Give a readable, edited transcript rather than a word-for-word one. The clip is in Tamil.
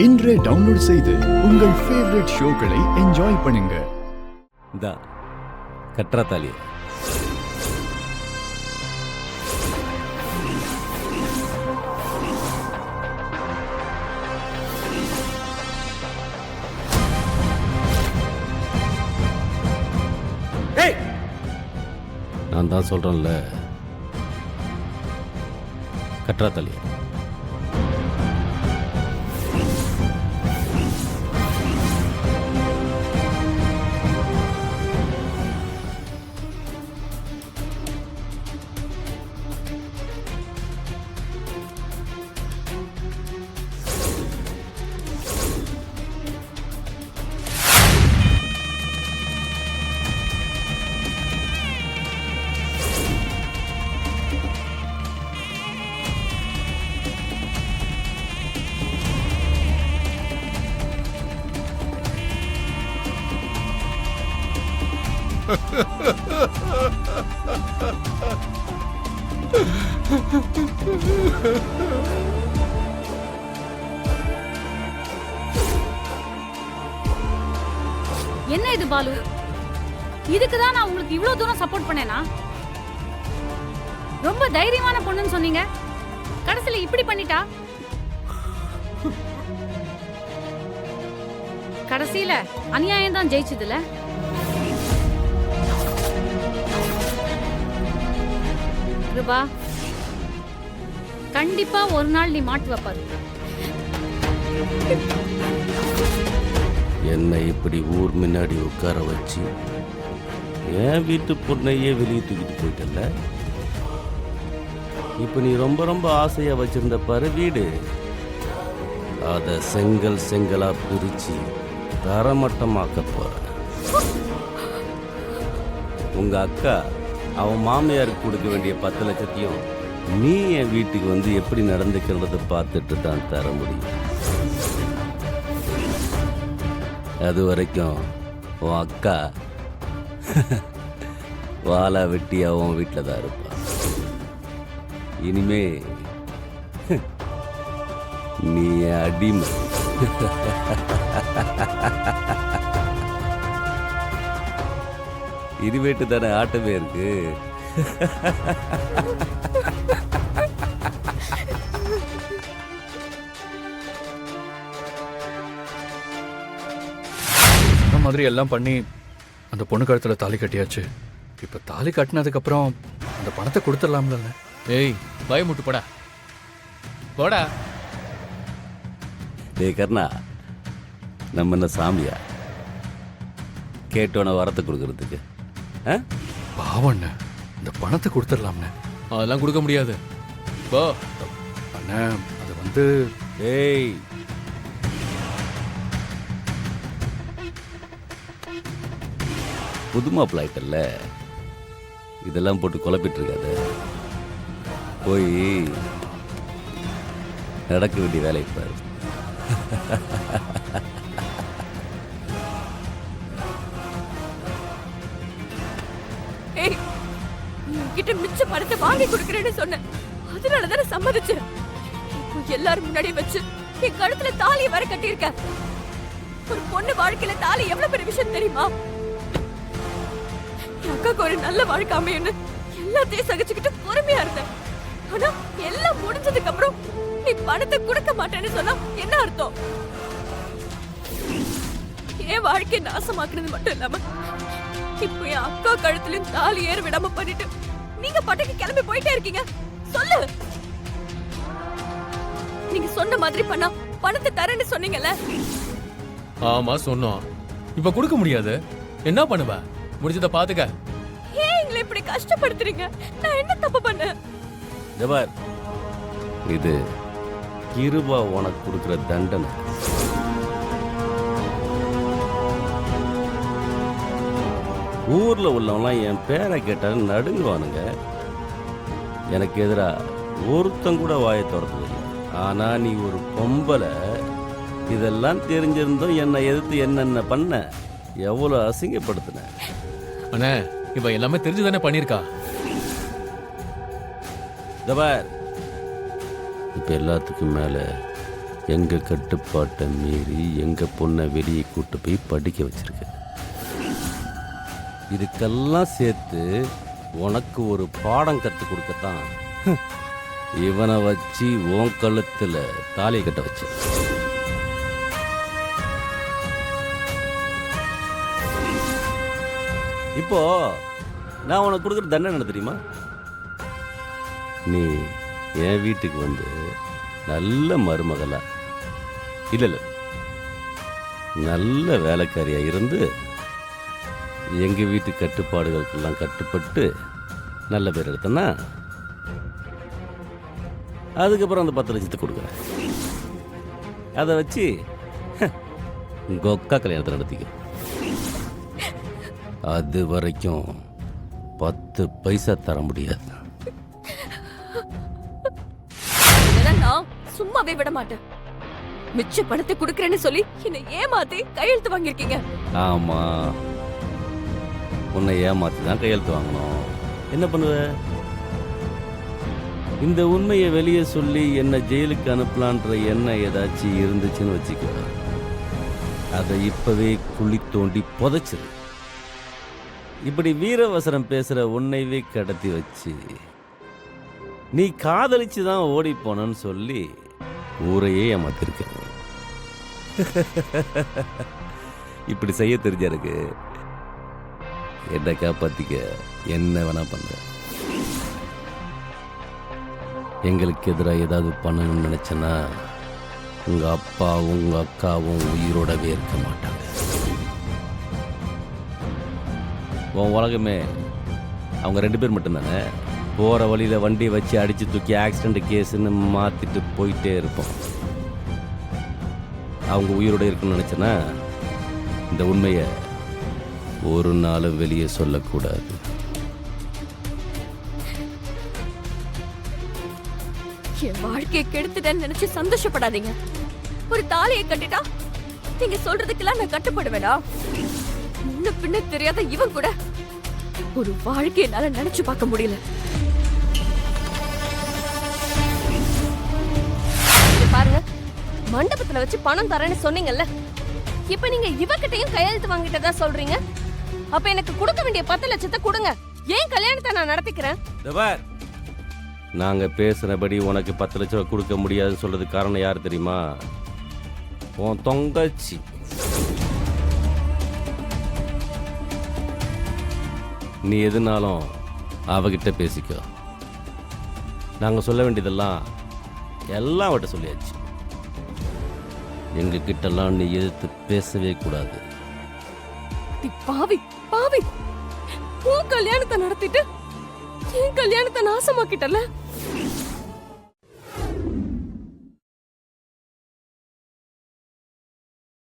இன்றே டவுன்லோட் செய்து உங்கள் ஃபேவரட் ஷோக்களை என்ஜாய் பண்ணுங்க. இந்த கட்ரா தாலி நான் தான் சொல்றேன்ல, கட்ரா தாலி. என்ன இது பாலு? இதுக்குதான் நான் உங்களுக்கு இவ்வளவு தூரம் சப்போர்ட் பண்ணேனா? ரொம்ப தைரியமான பொண்ணுன்னு சொன்னீங்க, கடைசியில இப்படி பண்ணிட்டா. கடைசியில அநியாயம் தான் ஜெயிச்சதுல. கிருபா, கண்டிப்பா ஒரு நாள் நீ மாட்டு வைப்பாரு. என்னை இப்படி ஊர் முன்னாடி உட்கார வச்சு என் வீட்டு பொண்ணையே வெளியே தூக்கிட்டு போயிட்டல. இப்ப நீ ரொம்ப ரொம்ப ஆசையா வச்சிருந்த பாரு வீடு, அத செங்கல் செங்கலா பிரிச்சு தரமட்டமாக்க போற. உங்க அக்கா அவன் மாமியாருக்கு கொடுக்க வேண்டிய 10 லட்சத்தையும் நீ என் வீட்டுக்கு வந்து எப்படி நடந்துக்கிறத பார்த்துட்டு தான் தர முடியும். அது வரைக்கும் உன் அக்கா வாழை வெட்டி அவன் வீட்டில் தான் இருப்பான். இனிமே நீ என் அடிமை. இனிமேட்டு தானே ஆட்டமே இருக்கு. மாதிரி எல்லாம் பண்ணி அந்த பொண்ணு கழுத்துல தாலி கட்டியாச்சு. இப்ப தாலி கட்டினதுக்கு அப்புறம் அந்த பணத்தை கொடுத்துடலாம்ல. ஏய், பயமுட்டு போடா போடா. டேய் கர்ணா, நம்ம என்ன சாமியா கேட்டோன வரத்தை கொடுக்கறதுக்கு? பாவண்ண, இந்த பணத்தை கொடுத்துடலாம்ண்ணே. அதெல்லாம் கொடுக்க முடியாது. போ அண்ணா, அது வந்து ஏய், புதுமாப்பிள்ள ஆயிட்டல்ல, இதெல்லாம் போட்டு குழப்பிட்டு இருக்காத. போய் நடக்க வேண்டிய வேலை பாரு. கிட்ட மிச்ச பணத்தை வாங்கி கொடுக்கறேன்னு சொன்னேன், அதனாலதானே சம்மதிச்சேன். எல்லாரும் முன்னாடி வச்சு என் கழுத்துல தாலியை வர கட்டியிருக்க. ஒரு பொண்ணு வாழ்க்கையில தாலி எவ்வளவு பெரிய விஷயம் தெரியுமா? என் அக்காக்கு ஒரு நல்ல வாழ்க்கை அமையும்னு எல்லாத்தையும் சகிச்சுக்கிட்டு பொறுமையா இருந்தேன். ஆனா எல்லாம் முடிஞ்சதுக்கு அப்புறம் நீ பணத்தை கொடுக்க மாட்டேன்னு சொன்னா என்ன அர்த்தம்? என் வாழ்க்கையை நாசமாக்குறது மட்டும் இல்லாம இப்போ என் அக்கா கழுத்துலயும் தாலி ஏற விடாம பண்ணிட்டு நீங்க பட்டைக்கு கிளம்பி போயிட்டே இருக்கீங்க. சொல்லு, நீங்க சொன்ன மாதிரி பண்ணா பணத்தை தரேன்னு சொன்னீங்கல்ல. ஆமா சொன்னோம். இப்ப கொடுக்க முடியாது. என்ன பண்ணுவ? முடிஞ்சத பாத்துக்க. ஏன் எங்களை இப்படி கஷ்டப்படுத்துறீங்க? நான் என்ன தப்பு பண்ணேன்? ஜபார், இது கிருபா உனக்கு கொடுக்குற தண்டனை. ஊர்ல உள்ளவங்களாம் என் பேரை கேட்டாலும் நடுங்குவானுங்க. எனக்கு எதிரா ஒருத்தன் கூட வாயை திறந்ததில்லை. ஆனா நீ ஒரு பொம்பளை, இதெல்லாம் தெரிஞ்சிருந்தும் என்னை எதிர்த்து என்னென்ன பண்ண, எவ்வளவு அசிங்கப்படுத்தின. அண்ணே, இப்ப எல்லாமே தெரிஞ்சுதானே பண்ணிருக்கா. தபார், இப்ப எல்லாத்துக்கும் மேல எங்க கட்டுப்பாட்டை மீறி எங்க பொண்ணை வெளியே கூட்டு போய் படிக்க வச்சிருக்க. இதுக்கெல்லாம் சேர்த்து உனக்கு ஒரு பாடம் கற்றுக் கொடுக்கத்தான் இவனை வச்சு உன் கழுத்துல தாலி கட்ட வச்சு. இப்போ நான் உனக்கு கொடுக்குற தண்டனை என்ன தெரியுமா? நீ என் வீட்டுக்கு வந்து நல்ல மருமகளா இல்லை நல்ல வேலைக்காரியா இருந்து எங்க வீட்டு கட்டுப்பாடுகளுக்கெல்லாம் கட்டுப்பட்டு நல்ல பேர் எடுத்தனா அதுக்கப்புறம் அந்த 10 லட்சத்தை கொடுக்குறேன். அதை வச்சு உங்க அக்கா கல்யாணத்தை நடத்திக்க. அது வரைக்கும் 10 பைசா தர முடியாது. இதெல்லாம் நான் சும்மாவே விட மாட்டேன். மிச்ச பணத்தை கொடுக்கறேன்னு சொல்லி என்னை ஏமாத்தி கையெழுத்து வாங்கியிருக்கீங்க. ஆமா, உன்னை ஏமாத்தி தான் கையெழுத்து வாங்கணும். என்ன பண்ணுவ? இந்த உண்மையை வெளியே சொல்லி என்ன ஜெயிலுக்கு அனுப்பலான்ற எண்ணம் ஏதாச்சும் இருந்துச்சுன்னு வச்சுக்கோ, அதை இப்பவே குழி தோண்டி புதைச்சிரு. இப்படி வீரவசரம் பேசுற உன்னைவே கடத்தி வச்சு நீ காதலிச்சு தான் ஓடி போனன்னு சொல்லி ஊரையே ஏமாத்திருக்க. இப்படி செய்ய தெரிஞ்சிருக்கு. என்னை காப்பாத்திக்க என்ன வேணா பண்ற. எங்களுக்கு எதிராக ஏதாவது பண்ணணும்னு நினைச்சேன்னா உங்க அப்பாவும் உங்க அக்காவும் உயிரோடவே இருக்க மாட்டாங்க. உன் உலகமே அவங்க 2 பேர் மட்டும்தானே. போற வழியில வண்டியை வச்சு அடிச்சு தூக்கி ஆக்சிடென்ட் கேஸ்ன்னு மாத்திட்டு போயிட்டே இருப்போம். அவங்க உயிரோட இருக்குன்னு நினைச்சேன்னா இந்த உண்மையை ஒரு நாள் வெளியே சொல்லக்கூடாது. என் வாழ்க்கையை கெடுத்துட்டேன்னு நினைச்சு சந்தோஷப்படாதீங்க. ஒரு தாலியை கட்டிட்டா நீங்க சொல்றதுக்கெல்லாம் நான் கட்டுப்படுவேனா? முன்ன பின்ன தெரியாத இவன் கூட ஒரு வாழ்க்கையை என்னால நினைச்சு பார்க்க முடியல. இங்க பாருங்க, மண்டபத்துல வச்சு பணம் தரேன்னு சொன்னீங்கல்ல, இப்ப நீங்க இவகிட்டையும் கையெழுத்து வாங்கிட்டதா சொல்றீங்க. அப்ப எனக்கு கொடுக்க வேண்டிய 10 லட்சத்தை கொடுங்க. ஏன் கல்யாணத்தை நான் நடத்திக்கிறேன். நாங்க பேசுனபடி உனக்கு 10 லட்சம் ரூபாய் கொடுக்க முடியாதுன்னு சொல்றதுக்கு காரணம் யார் தெரியுமா? உன் தொங்கச்சி. நீ எதுனாலும் அவகிட்ட பேசிக்கோ. நாங்க சொல்ல வேண்டியதெல்லாம் எல்லாம் அவட்ட சொல்லியாச்சு. எங்க கிட்டலாம் நீ எதிர்த்து பேசவே கூடாது. பாவி பாவி, உன் கல்யாணத்தை நடத்திட்டு என் கல்யாணத்தை நாசமாக்கிட்டல.